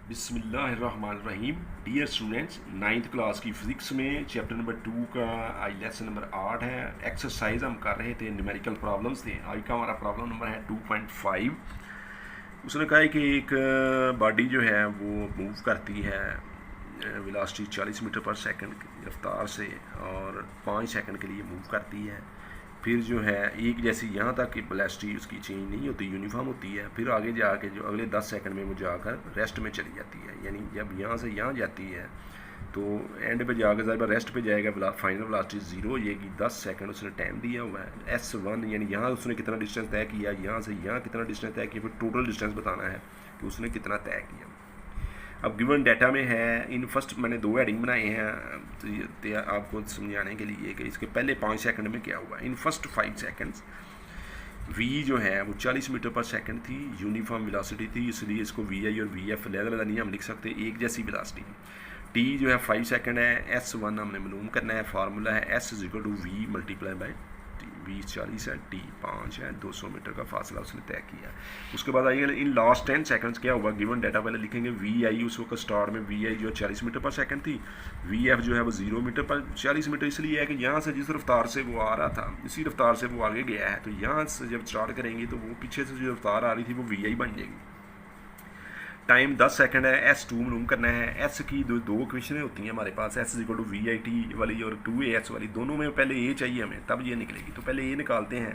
बिस्मिल्लाहिर्रहमानिर्रहीम। Dear students, ninth class की physics में चैप्टर नंबर 2 का आज लेसन नंबर 8 है। एक्सरसाइज हम कर रहे थे, न्यूमेरिकल प्रॉब्लम्स थे। आज का हमारा प्रॉब्लम नंबर है 2.5। उसने कहा है कि एक बॉडी जो है वो मूव करती है वेलोसिटी 40 मीटर पर सेकंड की रफ्तार से और 5 सेकंड के लिए मूव करती है। फिर जो है एक जैसी यहाँ तक की वेलोसिटी उसकी चेंज नहीं होती, यूनिफॉर्म होती है। फिर आगे जाके जो अगले 10 सेकंड में वो जाकर रेस्ट में चली जाती है। यानी जब यहाँ से यहाँ जाती है तो एंड पे जाकर ज़रा रेस्ट पे जाएगा, फाइनल वेलोसिटी 0 हो जाएगी। 10 सेकंड उसने टाइम दिया हुआ है। S1 यानी यहाँ उसने कितना डिस्टेंस तय किया, यहाँ से यहाँ कितना डिस्टेंस तय किया, फिर टोटल डिस्टेंस बताना है कि उसने कितना तय किया। अब गिवन डाटा में है, इन फर्स्ट मैंने 2 हेडिंग बनाए हैं तो आपको समझाने के लिए कि इसके पहले 5 सेकंड में क्या हुआ। इन फर्स्ट 5 सेकंड्स v जो है वो 40 मीटर पर सेकंड थी, यूनिफॉर्म वेलोसिटी थी, इसलिए इसको vi और vf अलग-अलग नहीं हम लिख सकते, एक जैसी वेलोसिटी। t जो है 5 सेकंड है, s1 हमने मालूम करना है, फार्मूला है s = v multiply by t। v 40 है, t 5 है, 200 मीटर का फासला उसने तय किया। उसके बाद आइए इन लास्ट 10 सेकंड्स क्या हुआ। गिवन डाटा पहले लिखेंगे। vi उस वक्त स्टार्ट में vi जो 40 मीटर पर सेकंड थी, vf जो है वो 0 मीटर पर 40 मीटर इसलिए है कि यहाँ से जिस रफ्तार से वो आ रहा था इसी रफ्तार से वो आगे गया है, तो यहाँ से जब स्टार्ट करेंगे तो वो पीछे से जो रफ्तार आ रही थी वो vi बन जाएगी। टाइम 10 सेकंड है। S2 मालूम करना है। S की दो इक्वेशनें होती हैं हमारे पास, S = VIT वाली और 2AS वाली, दोनों में पहले A चाहिए हमें, तब ये निकलेगी। तो पहले A निकालते हैं।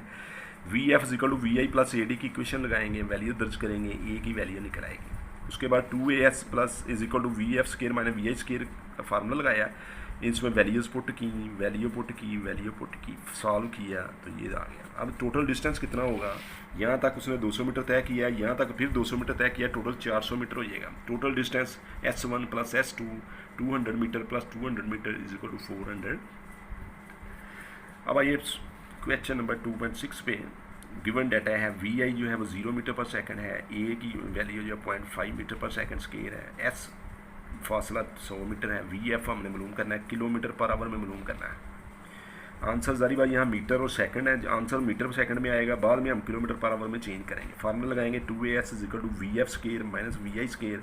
VF = VI + AD की इक्वेशन लगाएंगे, वैल्यू दर्ज करेंगे, A की वैल्यू निकल आएगी। उसके बाद 2AS + VF² - VI² का फार्मूला लगाया, इसमें वैल्यूज़ पुट की, वैल्यू पुट की, सॉल्व किया तो ये आ गया। अब टोटल डिस्टेंस कितना होगा, यहाँ तक उसने 200 मीटर तय किया, यहाँ तक फिर 200 मीटर तय किया, टोटल 400 मीटर हो जाएगा। Total distance S1 + S2 200 metre + 200 metre = 400। अब आइए क्वेश्चन नंबर 2.6 पे। गिवन डाटा है, vi जो है वो 0 मीटर पर सेकंड है, a की वैल्यू जो 0.5 मीटर पर सेकंड स्क्वायर है, s फासला 100 मीटर है, vf हमने मालूम करना है, किलोमीटर पर आवर में मालूम करना है। आंसर जारी बात यहाँ मीटर और सेकंड है, आंसर मीटर पर सेकंड में आएगा, बाद में हम किलोमीटर पर आवर में चेंज करेंगे। फार्मूला लगाएंगे 2as = vf² - vi²।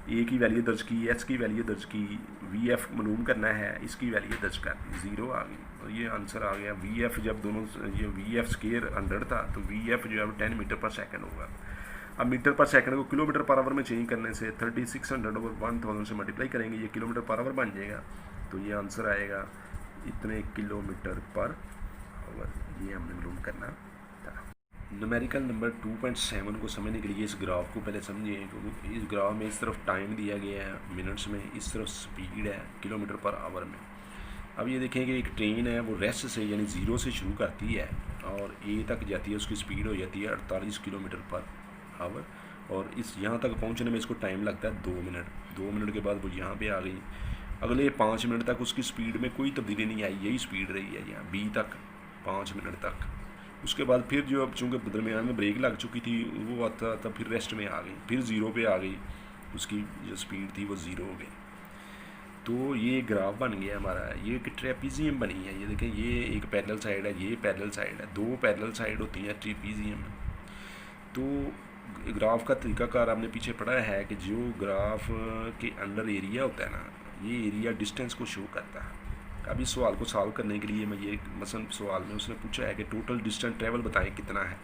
a की वैल्यू दर्ज की, s की वैल्यू दर्ज की, vf मालूम करना है, इसकी वैल्यू दर्ज कर दी, 0 आ गई और ये आंसर आ गया। vf जब दोनों ये vf² 100 था तो vf जो है 10 मीटर पर सेकंड होगा। अब मीटर पर सेकंड को किलोमीटर पर आवर में चेंज करने से 3600/1000 से मल्टीप्लाई करेंगे, ये किलोमीटर पर आवर बन जाएगा। तो ये आंसर आएगा इतने किलोमीटर पर आवर, ये हमने मालूम करना था। न्यूमेरिकल नंबर 2.7 को समझने के लिए इस ग्राफ को पहले समझिए, क्योंकि इस ग्राफ में इस तरफ टाइम दिया गया है मिनट्स में, इस तरफ स्पीड है किलोमीटर पर आवर में। अब ये देखें कि एक ट्रेन है वो रेस्ट से यानी 0 से शुरू करती है और A तक जाती है, उसकी स्पीड हो जाती है 48 किलोमीटर पर आवर, और इस यहाँ तक पहुँचने में इसको टाइम लगता है 2 मिनट। 2 मिनट के बाद वो यहाँ पे आ गई। अगले 5 मिनट तक उसकी स्पीड में कोई तब्दीली नहीं आई, यही स्पीड रही है यहाँ B तक 5 मिनट तक। उसके बाद फिर जो अब चूँकि दरमियान में ब्रेक लग चुकी थी वो आता तब फिर रेस्ट में आ गई, फिर 0 पे आ गई, उसकी जो स्पीड थी वो 0 हो गई। तो ये ग्राफ बन गया हमारा, ये एक ट्रेपीजियम बनी है। ये देखें, ये एक पैरेलल साइड है, ये पैरेलल साइड है, 2 पैरेलल साइड होती हैं ट्रेपीजियम। तो ग्राफ का तरीकाकार आपने पीछे पढ़ा है कि जो ग्राफ के अंडर एरिया होता है ना, ये एरिया डिस्टेंस को शो करता है। अब इस सवाल को सॉल्व करने के लिए मैं ये मसलन सवाल में उसने पूछा है कि टोटल डिस्टेंस ट्रेवल बताएं कितना है।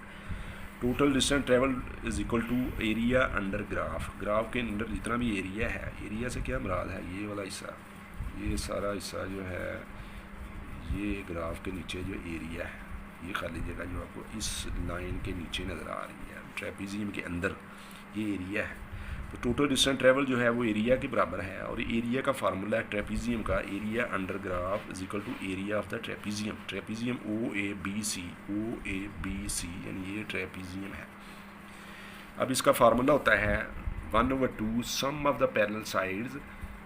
Total distance travel = area under graph. Graph के अंदर जितना भी एरिया है, एरिया से क्या मुराद है, ये वाला हिस्सा, ये सारा हिस्सा जो है, ये ग्राफ के नीचे जो एरिया है, ये खाली जगह जो आपको इस लाइन के नीचे नज़र आ रही है, ट्रेपीजियम के अंदर ये एरिया है। तो टोटल डिस्टेंस ट्रेवल जो है वो एरिया के बराबर है, और एरिया का फार्मूला है ट्रेपीजियम का, area under graph = area of the trapezium. Trapezium OABC यानी ये ट्रेपीजियम है। अब इसका फार्मूला होता है 1/2 sum of the parallel sides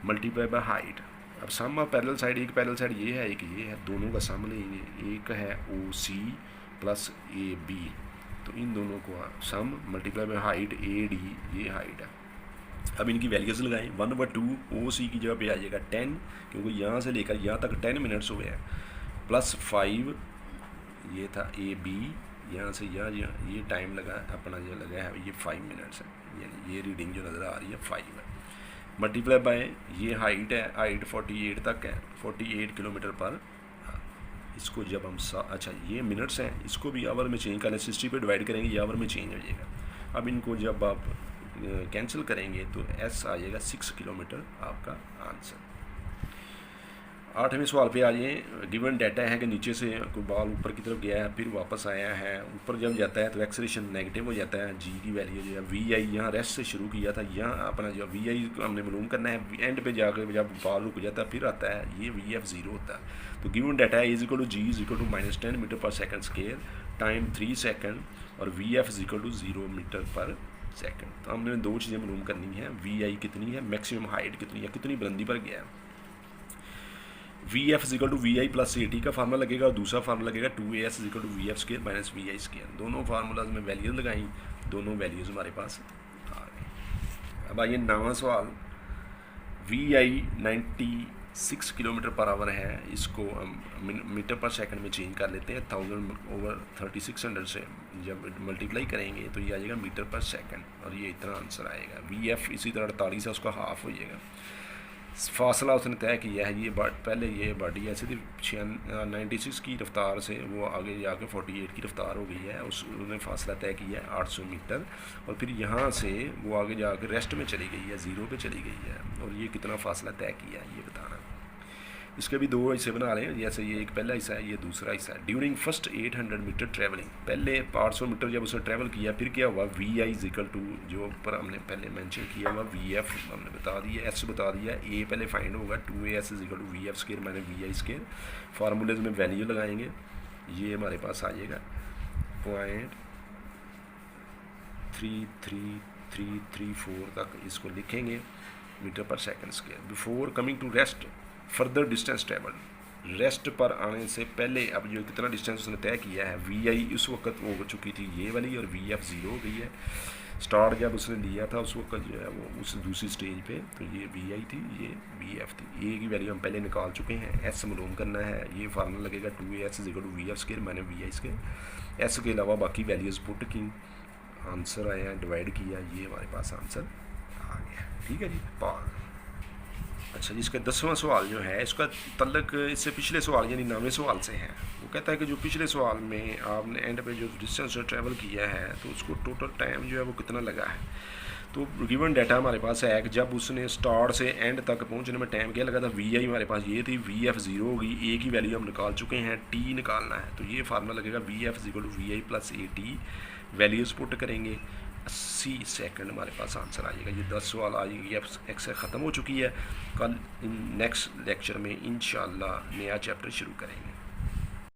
multiply by height. अब सम ऑफ पैरेलल साइड, एक पैरेलल साइड ये है, एक ये है, दोनों का सम लेंगे। एक है OC + AB, तो इन दोनों को सम मल्टीप्लाई बाय हाइट AD, ये हाइट है। अब इनकी वैल्यूज़ लगाएं। 1/2 OC की जगह पे आ जाएगा 10, क्योंकि यहाँ से लेकर यहाँ तक 10 मिनट्स हुए हैं, +5 ये था AB, यहाँ से यहाँ ये टाइम लगा अपना जो लगा है ये 5 मिनट्स है, यानी ये रीडिंग जो नज़र आ रही है 5 है। मल्टीप्लाई बाय ये हाइट है, हाइट 48 तक है, 48 किलोमीटर पर। इसको जब हम अच्छा ये मिनट्स हैं, इसको भी आवर में चेंज करें, 60 पे डिवाइड करेंगे, ये आवर में चेंज हो जाएगा। अब इनको जब आप कैंसिल करेंगे तो एस आ जाएगा 6 किलोमीटर आपका आंसर। 8वें सवाल पे आ जाइए। गिवन डाटा है कि नीचे से कोई बॉल ऊपर की तरफ गया है, फिर वापस आया है, ऊपर जब जाता है तो एक्सेलरेशन नेगेटिव हो जाता है। जी की वैल्यू जो है वी आई, यहाँ रेस्ट से शुरू किया था, यहाँ अपना जो वी आई को हमने मालूम करना है, एंड पे जाकर जब बॉल रुक जाता है फिर आता है, ये वी एफ 0 होता है। तो गिवन डाटा है is equal to g is equal to -10 metre per second square time 3 second और v f is equal to 0 metre per second. तो हमने दो चीज़ें मालूम करनी है, वी आई कितनी है, मैक्सिमम हाइट कितनी है, कितनी बुलंदी पर गया है। V f is equal to v i plus a t का फार्मूला लगेगा और दूसरा फार्मूला लगेगा 2as is equal to v f square minus v i square. दोनों फार्मूलाज में वैल्यूज लगाई, दोनों वैल्यूज़ हमारे पास आ गई। अब आइए 9वां सवाल। V i 96 kilometre per hour है, इसको हम मीटर पर सेकंड में चेंज कर लेते हैं। 1000/3600 से जब मल्टीप्लाई करेंगे तो ये आ जाएगा मीटर पर सेकंड और ये इतना आंसर आएगा। वी एफ इसी तरह 48 है, उसका हाफ हो जाएगा। फासला उसने तय किया है, ये पहले ये बॉडी ऐसी थी 96 की रफ्तार से वो आगे जाके 48 की रफ्तार हो गई है, उसने फासला तय किया है 800 मीटर और फिर यहाँ से वो आगे जाकर रेस्ट में चली गई है, 0 पे चली गई है। और ये कितना फासला तय किया है ये बताना। इसके भी दो हिस्से बना रहे हैं, जैसे ये एक पहला हिस्सा है, ये दूसरा हिस्सा है। ड्यूरिंग फर्स्ट 800 मीटर ट्रैवलिंग, पहले 800 मीटर जब उसने ट्रैवल किया फिर क्या हुआ, वी आई इजिकल टू जो ऊपर हमने पहले मेंशन किया हुआ वी एफ हमने बता दिया, एस बता दिया, ए पहले फाइंड होगा 2as is equal to v f square minus v i square. Formulas में वैल्यू लगाएंगे, ये हमारे पास आ जाएगा 0.33334 तक इसको लिखेंगे metre per second square. Before coming to rest further distance travel, rest पर आने से पहले अब जो कितना डिस्टेंस उसने तय किया है, वी आई उस वक्त हो चुकी थी ये वाली और वी एफ 0 हो गई है। स्टार्ट जब उसने लिया था उस वक्त जो है वो उस दूसरी स्टेज पे, तो ये वी आई थी, ये वी एफ थी। ए की वैल्यू हम पहले निकाल चुके हैं, एस मालूम करना है, ये फार्मूला लगेगा 2as is equal to v f square minus v i square. S के अलावा बाकी वैल्यूज़ पुट की, आंसर आया, डिवाइड किया, ये हमारे पास आंसर आ गया। ठीक है जी, पार। अच्छा जी, इसका 10वां सवाल जो है इसका तल्लक इससे पिछले सवाल यानी 9वें सवाल से है। वो कहता है कि जो पिछले सवाल में आपने एंड पे जो डिस्टेंस ट्रैवल किया है तो उसको टोटल टाइम जो है वो कितना लगा है। तो गिवन डाटा हमारे पास है कि जब उसने स्टार्ट से एंड तक पहुंचने में टाइम क्या लगा था, वी आई हमारे पास ये थी, वी एफ 0 होगी, ए की वैल्यू हम निकाल चुके हैं, टी निकालना है। तो ये फार्मूला लगेगा v f is equal to v i plus a t, values put करेंगे, 80 सेकंड हमारे पास आंसर आ जाएगा। ये 10 सवाल आ जाएगी, अब एक्सर ख़त्म हो चुकी है। कल नेक्स्ट लेक्चर में इंशाल्लाह नया चैप्टर शुरू करेंगे।